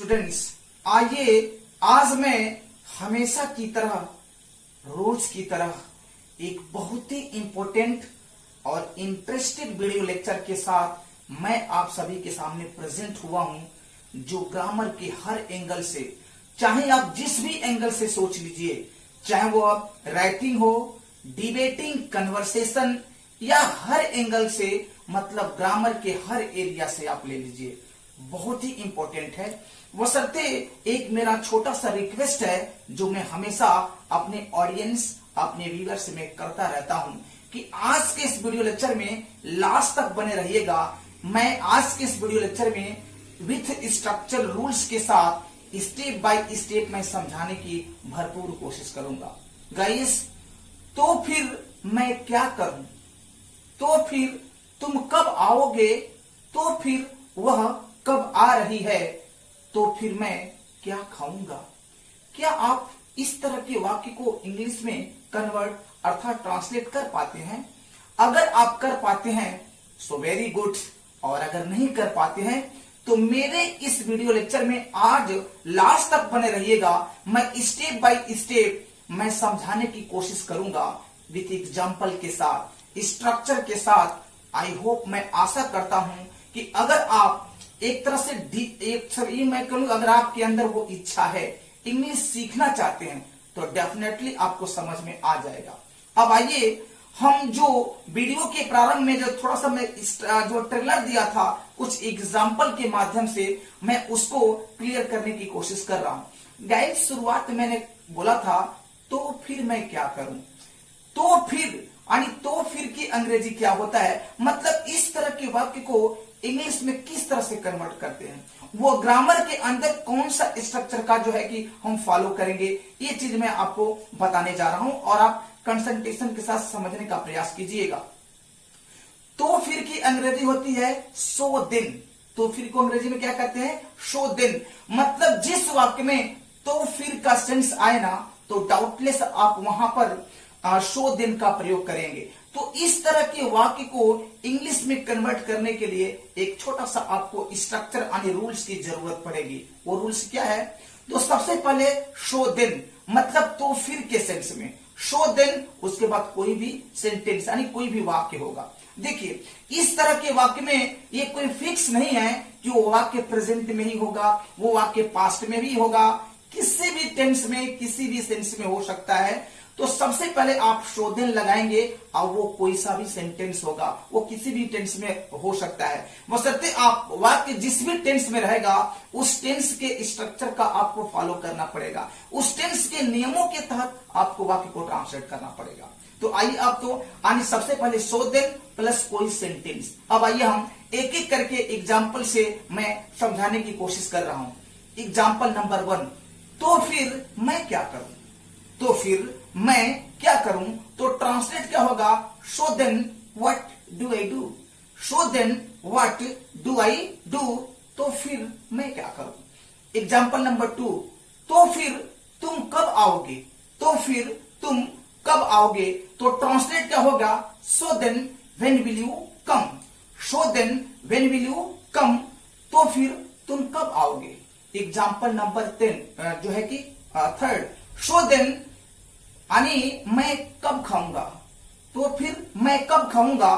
Students, आइए आज मैं हमेशा की तरह रोज की तरह एक बहुत ही इंपॉर्टेंट और इंटरेस्टिंग वीडियो लेक्चर के साथ मैं आप सभी के सामने प्रेजेंट हुआ हूं, जो ग्रामर के हर एंगल से, चाहे आप जिस भी एंगल से सोच लीजिए, चाहे वो आप राइटिंग हो, डिबेटिंग, कन्वर्सेशन या हर एंगल से, मतलब ग्रामर के हर एरिया से आप ले लीजिए, बहुत ही इंपॉर्टेंट है। बशर्ते एक मेरा छोटा सा रिक्वेस्ट है जो मैं हमेशा अपने ऑडियंस, अपने व्यूअर्स में करता रहता हूं कि आज के इस वीडियो लेक्चर में लास्ट तक बने रहिएगा। मैं आज के इस वीडियो लेक्चर में विथ स्ट्रक्चर रूल्स के साथ स्टेप बाय स्टेप मैं समझाने की भरपूर कोशिश करूंगा। गाइस, तो फिर मैं क्या करूं? तो फिर तुम कब आओगे? तो फिर वह कब आ रही है? तो फिर मैं क्या खाऊंगा? क्या आप इस तरह के वाक्य को इंग्लिश में कन्वर्ट अर्थात ट्रांसलेट कर पाते हैं? अगर आप कर पाते हैं सो वेरी गुड, और अगर नहीं कर पाते हैं तो मेरे इस वीडियो लेक्चर में आज लास्ट तक बने रहिएगा। मैं स्टेप बाय स्टेप मैं समझाने की कोशिश करूंगा विथ एग्जाम्पल के साथ, स्ट्रक्चर के साथ। आई होप, मैं आशा करता हूं कि अगर आप एक तरह से ये मैं कहूँ, अगर आपके अंदर वो इच्छा है, इंग्लिश सीखना चाहते हैं, तो डेफिनेटली आपको समझ में आ जाएगा। अब आइए, हम जो वीडियो के प्रारंभ में जो थोड़ा सा मैं जो ट्रेलर दिया था, कुछ एग्जाम्पल के माध्यम से मैं उसको क्लियर करने की कोशिश कर रहा हूं। गाइस, शुरुआत में मैंने बोला था तो फिर मैं क्या करूं? तो फिर यानी तो फिर की अंग्रेजी क्या होता है, मतलब इस तरह के वाक्य को इंग्लिश में किस तरह से कन्वर्ट करते हैं, वो ग्रामर के अंदर कौन सा स्ट्रक्चर का जो है कि हम फॉलो करेंगे, ये चीज मैं आपको बताने जा रहा हूं और आप कंसंट्रेशन के साथ समझने का प्रयास कीजिएगा। तो फिर की अंग्रेजी होती है सो दिन। तो फिर को अंग्रेजी में क्या कहते हैं? सो दिन। मतलब जिस वाक्य में तो फिर का सेंस आए ना, तो डाउटलेस आप वहां पर सो दिन का प्रयोग करेंगे। तो इस तरह के वाक्य को इंग्लिश में कन्वर्ट करने के लिए एक छोटा सा आपको स्ट्रक्चर यानी रूल्स की जरूरत पड़ेगी। वो रूल्स क्या है? तो सबसे पहले सो दिन, मतलब तो फिर के सेंस में सो दिन, उसके बाद कोई भी सेंटेंस यानी कोई भी वाक्य होगा। देखिए, इस तरह के वाक्य में ये कोई फिक्स नहीं है कि वो वाक्य प्रेजेंट में ही होगा, वो वाक्य पास्ट में भी होगा, किसी भी टेंस में, किसी भी सेंस में हो सकता है। तो सबसे पहले आप शोधन लगाएंगे और वो कोई सा भी सेंटेंस होगा, वो किसी भी टेंस में हो सकता है, बशर्ते आप वाक्य जिस भी टेंस में रहेगा उस टेंस के स्ट्रक्चर का आपको फॉलो करना पड़ेगा, उस टेंस के नियमों के तहत आपको वाक्य को ट्रांसलेट करना पड़ेगा। तो आइए, आप तो यानी सबसे पहले शोधन प्लस कोई सेंटेंस। अब आइए हम एक एक करके एग्जाम्पल से मैं समझाने की कोशिश कर रहा हूं। एग्जाम्पल नंबर 1, तो फिर मैं क्या करूं? तो फिर मैं क्या करूं? तो ट्रांसलेट क्या होगा? So then what do I do? So then what do I do? तो फिर मैं क्या करूं? एग्जाम्पल नंबर 2, तो फिर तुम कब आओगे? तो फिर तुम कब आओगे? तो ट्रांसलेट क्या होगा? So then when will you come? So then when will you come? तो फिर तुम कब आओगे? एग्जाम्पल नंबर 10 जो है कि 3rd, सो देन यानी मैं कब खाऊंगा? तो फिर मैं कब खाऊंगा?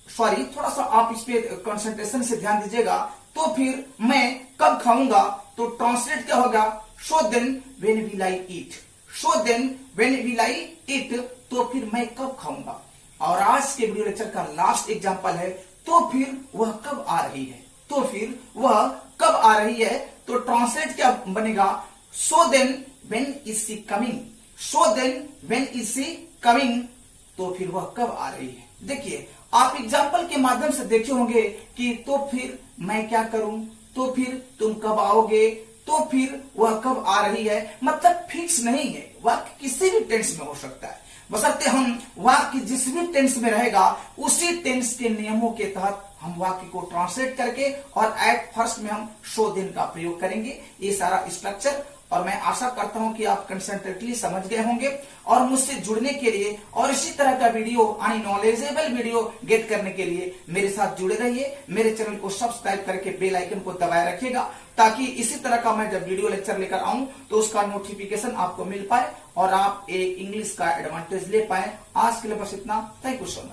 सॉरी, थोड़ा सा आप इस पे कंसंट्रेशन से ध्यान दीजिएगा। तो फिर मैं कब खाऊंगा? तो ट्रांसलेट क्या होगा? So then when will I eat? So then when will I eat? तो फिर मैं कब खाऊंगा? और आज के वीडियो लेक्चर का लास्ट एग्जांपल है, तो फिर वह कब आ रही है? तो फिर वह कब आ रही है? तो ट्रांसलेट क्या बनेगा? So then when is she coming? So then when is she coming? तो फिर वह कब आ रही है? देखिए, आप एग्जाम्पल के माध्यम से देखे होंगे कि तो फिर मैं क्या करूं? तो फिर तुम कब आओगे? तो फिर वह कब आ रही है, मतलब फिक्स नहीं है, वाक्य किसी भी टेंस में हो सकता है, बशर्ते हम वाक्य जिस भी टेंस में रहेगा उसी टेंस के नियमों के तहत हम वाक्य को ट्रांसलेट करके और एट फर्स्ट में हम सो देन का प्रयोग करेंगे। ये सारा स्ट्रक्चर और मैं आशा करता हूं कि आप कंसंट्रेटली समझ गए होंगे और मुझसे जुड़ने के लिए और इसी तरह का वीडियो यानी नॉलेजेबल वीडियो गेट करने के लिए मेरे साथ जुड़े रहिए। मेरे चैनल को सब्सक्राइब करके बेल आइकन को दबाए रखिएगा ताकि इसी तरह का मैं जब वीडियो लेक्चर लेकर आऊं तो उसका नोटिफिकेशन आपको मिल पाए और आप एक इंग्लिश का एडवांटेज ले पाए। आज के लिए बस इतना। Thank you so much.